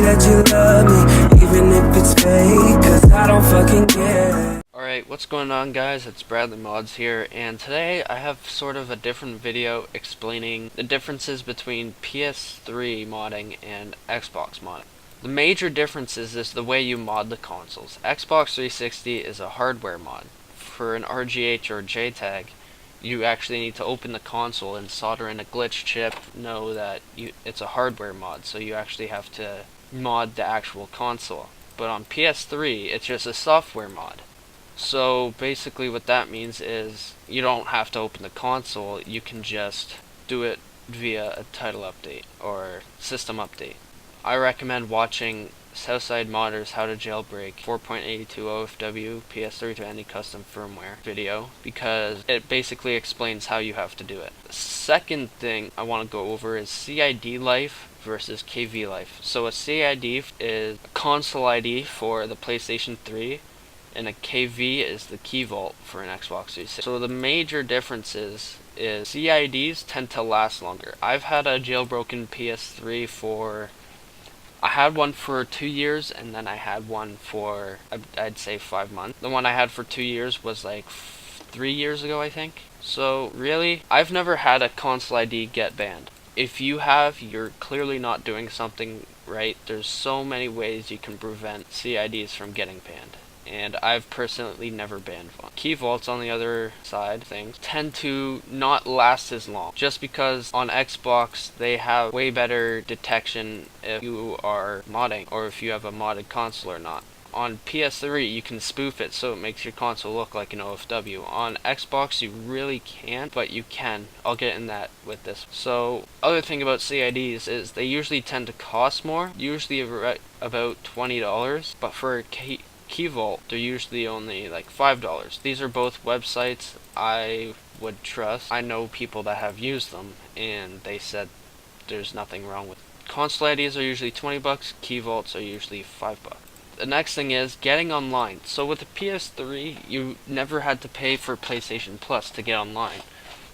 that you love me, even if it's fake, cause I don't fucking care. Alright, what's going on guys? It's Bradley Mods here, and today I have sort of a different video explaining the differences between PS3 modding and Xbox modding. The major differences is the way you mod the consoles. Xbox 360 is a hardware mod. For an RGH or JTAG, you actually need to open the console and solder in a glitch chip, know that it's a hardware mod, so you actually have to mod the actual console. But on PS3, it's just a software mod. So basically what that means is you don't have to open the console, you can just do it via a title update or system update. I recommend watching Southside Modders How to Jailbreak 4.82 OFW PS3 to any custom firmware video, because it basically explains how you have to do it. The second thing I want to go over is CID life versus KV life. So a CID is a console ID for the PlayStation 3, and a KV is the key vault for an Xbox 360. So the major differences is CIDs tend to last longer. I've had a jailbroken PS3 I had one for 2 years, and then I had one for, I'd say 5 months. The one I had for 2 years was like 3 years ago, I think. So really, I've never had a console ID get banned. If you have, you're clearly not doing something right. There's so many ways you can prevent CIDs from getting banned, and I've personally never banned one. Key vaults, on the other side, things tend to not last as long, just because on Xbox they have way better detection if you are modding or if you have a modded console or not. On PS3 you can spoof it so it makes your console look like an OFW. On Xbox you really can't, but you can. I'll get in that with this. So other thing about CIDs is they usually tend to cost more, usually about $20, but for a key vault they're usually only like $5. These are both websites I would trust. I know people that have used them and they said there's nothing wrong with it. Console IDs are usually $20, key vaults are usually $5. The next thing is getting online. So with the PS3 you never had to pay for PlayStation Plus to get online.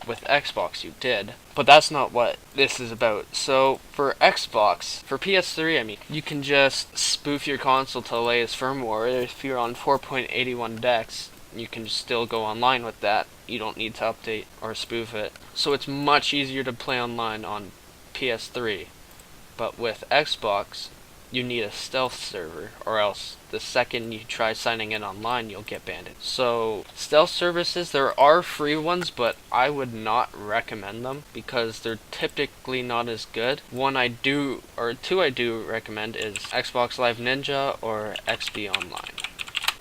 With Xbox you did, but that's not what this is about. So for Xbox, for PS3 I mean, you can just spoof your console to the latest firmware. If you're on 4.81 decks, you can still go online with that. You don't need to update or spoof it. So it's much easier to play online on PS3. But with Xbox, you need a stealth server, or else the second you try signing in online you'll get banned. So stealth services, there are free ones, but I would not recommend them because they're typically not as good. Two I do recommend is Xbox Live Ninja or XB Online.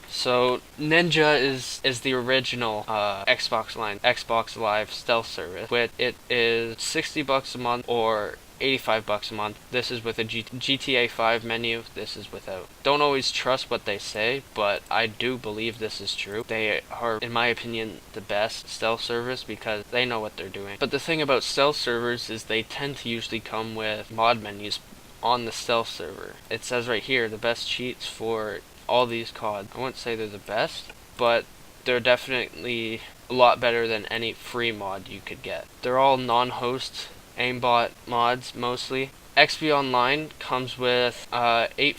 So Ninja is the original Xbox Live stealth service, which it is $60 a month or $85 a month. This is with a GTA 5 menu, this is without. Don't always trust what they say, but I do believe this is true. They are, in my opinion, the best stealth service because they know what they're doing. But the thing about stealth servers is they tend to usually come with mod menus on the stealth server. It says right here, the best cheats for all these COD. I wouldn't say they're the best, but they're definitely a lot better than any free mod you could get. They're all non-host aimbot mods mostly. XP Online comes with 7 or 8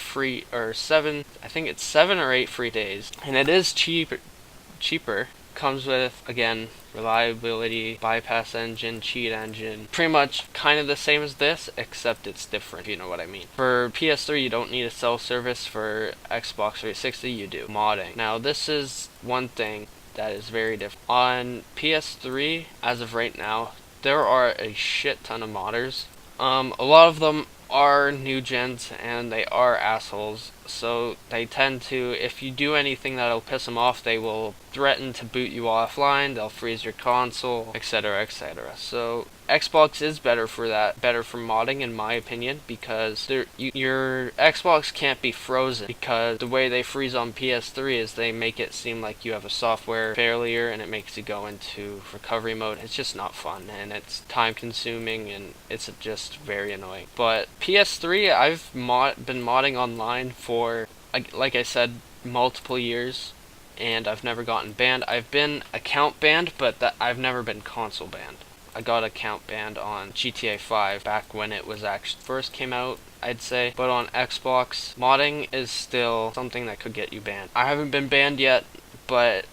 free days, and it is cheaper. Comes with, again, reliability, bypass engine, cheat engine, pretty much kind of the same as this, except it's different, if you know what I mean. For PS3 you don't need a self-service. For Xbox 360 you do. Modding. Now this is one thing that is very different. On PS3, as of right now, there are a shit ton of modders. A lot of them are new gens and they are assholes, so they tend to, if you do anything that'll piss them off, they will threaten to boot you offline, they'll freeze your console, etc, etc. So Xbox is better for that, better for modding in my opinion, because your Xbox can't be frozen, because the way they freeze on PS3 is they make it seem like you have a software failure and it makes you go into recovery mode. It's just not fun and it's time consuming and it's just very annoying. But PS3, I've been modding online for, like I said, multiple years, and I've never gotten banned. I've been account banned, but I've never been console banned. I got account banned on GTA 5 back when it was actually first came out, I'd say. But on Xbox, modding is still something that could get you banned. I haven't been banned yet, but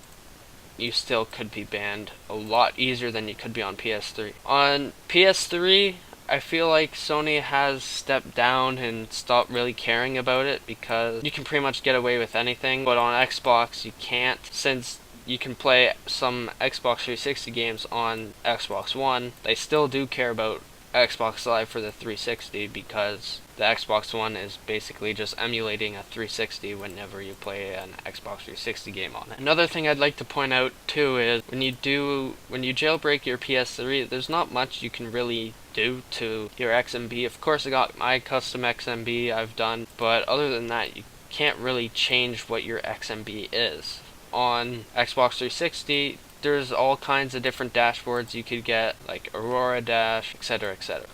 you still could be banned a lot easier than you could be on PS3. On PS3, I feel like Sony has stepped down and stopped really caring about it because you can pretty much get away with anything, but on Xbox you can't, since you can play some Xbox 360 games on Xbox One. They still do care about Xbox Live for the 360 because the Xbox One is basically just emulating a 360 whenever you play an Xbox 360 game on it. Another thing I'd like to point out too is when you jailbreak your PS3, there's not much you can really do to your XMB. Of course I got my custom XMB I've done, but other than that you can't really change what your XMB is. On Xbox 360, there's all kinds of different dashboards you could get, like Aurora Dash, etc, etc.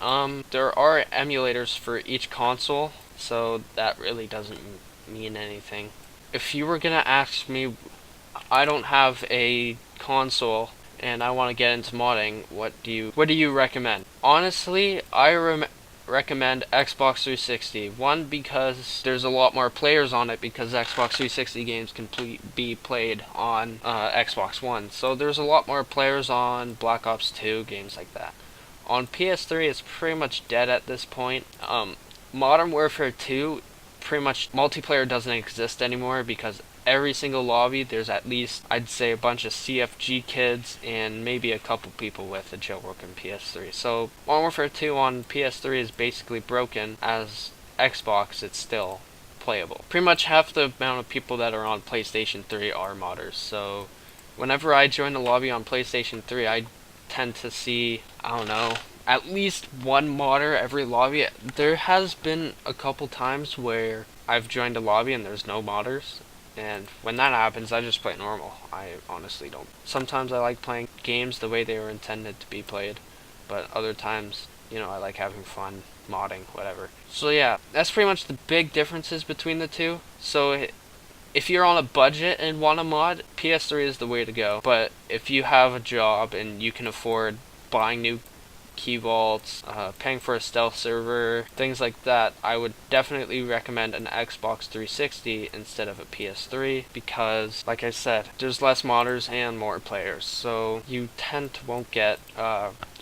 There are emulators for each console, so that really doesn't mean anything. If you were gonna ask me, I don't have a console and I want to get into modding, what do you recommend? Honestly, I recommend Xbox 360. One, because there's a lot more players on it, because Xbox 360 games can be played on Xbox One. So there's a lot more players on Black Ops 2, games like that. On PS3, it's pretty much dead at this point. Modern Warfare 2, pretty much multiplayer doesn't exist anymore because every single lobby there's at least, I'd say, a bunch of CFG kids and maybe a couple people with a jailbroken PS3. So Modern Warfare 2 on PS3 is basically broken. As Xbox, it's still playable. Pretty much half the amount of people that are on PlayStation 3 are modders. So whenever I join a lobby on PlayStation 3, I tend to see, I don't know, at least one modder every lobby. There has been a couple times where I've joined a lobby and there's no modders, and when that happens I just play normal. I honestly don't. Sometimes I like playing games the way they were intended to be played, but other times, you know, I like having fun modding, whatever. So yeah, that's pretty much the big differences between the two. So if you're on a budget and want to mod, PS3 is the way to go. But if you have a job and you can afford buying new key vaults, paying for a stealth server, things like that, I would definitely recommend an Xbox 360 instead of a PS3 because, like I said, there's less modders and more players, so you won't get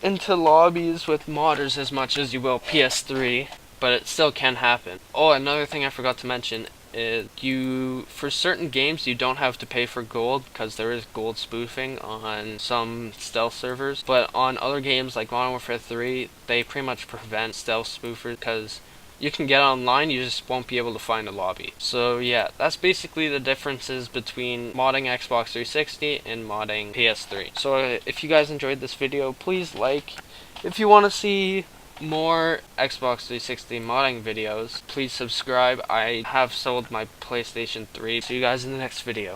into lobbies with modders as much as you will PS3, but it still can happen. Oh, another thing I forgot to mention is for certain games you don't have to pay for gold because there is gold spoofing on some stealth servers, but on other games like Modern Warfare 3 they pretty much prevent stealth spoofers because you can get online, you just won't be able to find a lobby. So yeah, that's basically the differences between modding Xbox 360 and modding PS3. So if you guys enjoyed this video, please like. If you want to see more Xbox 360 modding videos, please subscribe. I have sold my PlayStation 3. See you guys in the next video.